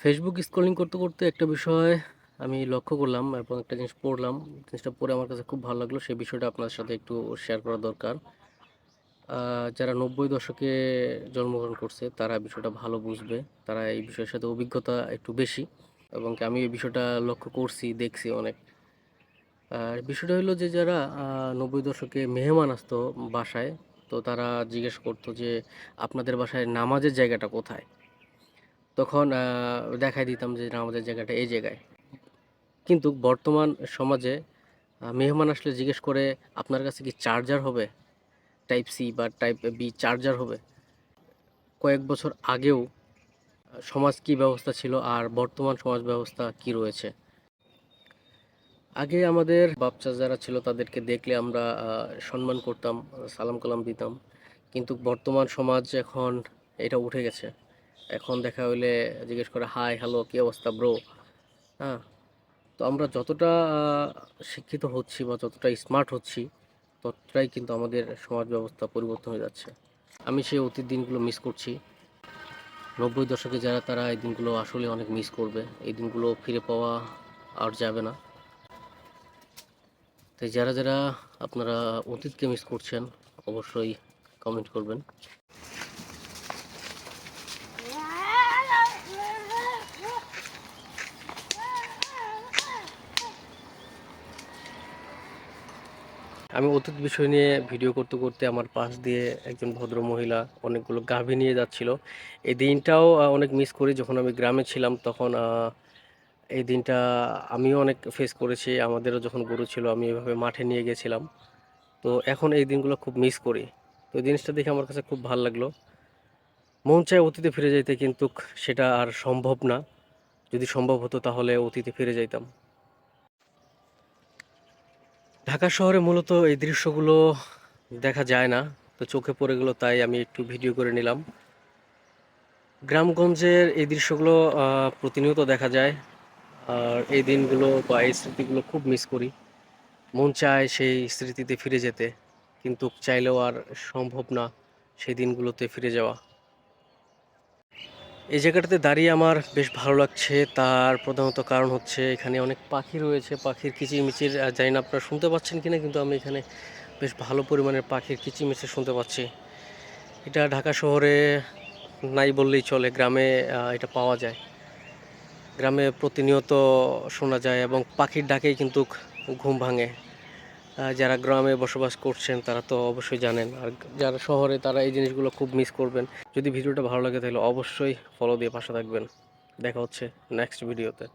Facebook scrolling করতে করতে একটা বিষয় আমি লক্ষ্য করলাম এবং একটা জিনিস পড়লাম। জিনিসটা পড়ে আমার কাছে খুব ভালো লাগলো। সেই বিষয়টা আপনার সাথে একটু শেয়ার করা দরকার। যারা ৯০ দশকে জন্মগ্রহণ করছে তারা বিষয়টা ভালো বুঝবে। তারা এই বিষয়ের সাথে অভিজ্ঞতা একটু বেশি এবং আমি এই বিষয়টা লক্ষ্য করছি, দেখছি অনেক। আর বিষয়টা হলো যে যারা ৯০ দশকে মেহমান আসতো বাসায়, তো তারা জিজ্ঞেস করতো যে, "আপনাদের বাসায় নামাজের জায়গাটা কোথায়?" তখন দেখাই দিতাম যে নামাজের জায়গাটা এই জায়গায়। কিন্তু বর্তমান সমাজে মেহমান আসলে জিজ্ঞেস করে, আপনার কাছে কি চার্জার হবে? টাইপ সি বা টাইপ বি চার্জার হবে? কয়েক বছর আগেও সমাজ কি ব্যবস্থা ছিল আর বর্তমান সমাজ ব্যবস্থা কি রয়েছে? আগে আমাদের বাপ-চাচা যারা ছিল তাদেরকে দেখলে আমরা সম্মান করতাম, সালাম কালাম দিতাম। কিন্তু বর্তমান সমাজ এখন এটা উঠে গেছে। এখন দেখা হইলে জিজ্ঞেস করে, হাই, হ্যালো, কি অবস্থা ব্রো? হ্যাঁ? তো আমরা যতটা শিক্ষিত হচ্ছি বা যতটা স্মার্ট হচ্ছি, ততটাই কিন্তু আমাদের সমাজ ব্যবস্থা পরিবর্তন হয়ে যাচ্ছে। আমি সেই অতীত দিনগুলো মিস করছি। ৯০ দশকে যারা তারা এই দিনগুলো আসলে অনেক মিস করবে। এই দিনগুলো ফিরে পাওয়া আর যাবে না। তাই যারা আপনারা অতীতকে মিস করছেন, অবশ্যই কমেন্ট করবেন। আমি অতীত বিষয় নিয়ে ভিডিও করতে করতে আমার পাশ দিয়ে একজন ভদ্র মহিলা অনেকগুলো গাভী নিয়ে যাচ্ছিল। এই দিনটাও অনেক মিস করি। যখন আমি গ্রামে ছিলাম তখন এই দিনটা আমিও অনেক ফেস করেছি। আমাদেরও যখন গরু ছিল আমি এভাবে মাঠে নিয়ে গেছিলাম। তো এখন এই দিনগুলো খুব মিস করি। তো এই জিনিসটা দেখে আমার কাছে খুব ভাল লাগলো। মন চায় অতীতে ফিরে যাইতে, কিন্তু সেটা আর সম্ভব না। যদি সম্ভব হতো তাহলে অতীতে ফিরে যাইতাম। ঢাকা শহরে মূলত এই দৃশ্যগুলো দেখা যায় না, তো চোখে পড়ে গেল তাই আমি একটু ভিডিও করে নিলাম। গ্রামগঞ্জের এই দৃশ্যগুলো প্রতিনিয়ত দেখা যায়। আর এই দিনগুলো বা এই স্মৃতিগুলো খুব মিস করি। মন চায় সেই স্মৃতিতে ফিরে যেতে, কিন্তু চাইলেও আর সম্ভব না সেই দিনগুলোতে ফিরে যাওয়া। এই জায়গাটাতে দাঁড়িয়ে আমার বেশ ভালো লাগছে। তার প্রধানত কারণ হচ্ছে এখানে অনেক পাখি রয়েছে। পাখির কিচিরমিচির জানি না আপনারা শুনতে পাচ্ছেন কিনা, কিন্তু আমি এখানে বেশ ভালো পরিমাণের পাখির কিচিরমিচির শুনতে পাচ্ছি। এটা ঢাকা শহরে নাই বললেই চলে, গ্রামে এটা পাওয়া যায়। গ্রামে প্রতিনিয়ত শোনা যায় এবং পাখির ডাকেই কিন্তু ঘুম ভাঙে। যারা গ্রামে বসবাস করছেন তারা তো অবশ্যই জানেন, আর যারা শহরে তারা এই জিনিসগুলো খুব মিস করবেন। যদি ভিডিওটা ভালো লাগে তাহলে অবশ্যই ফলো দিয়ে পাশে থাকবেন। দেখা হচ্ছে নেক্সট ভিডিওতে।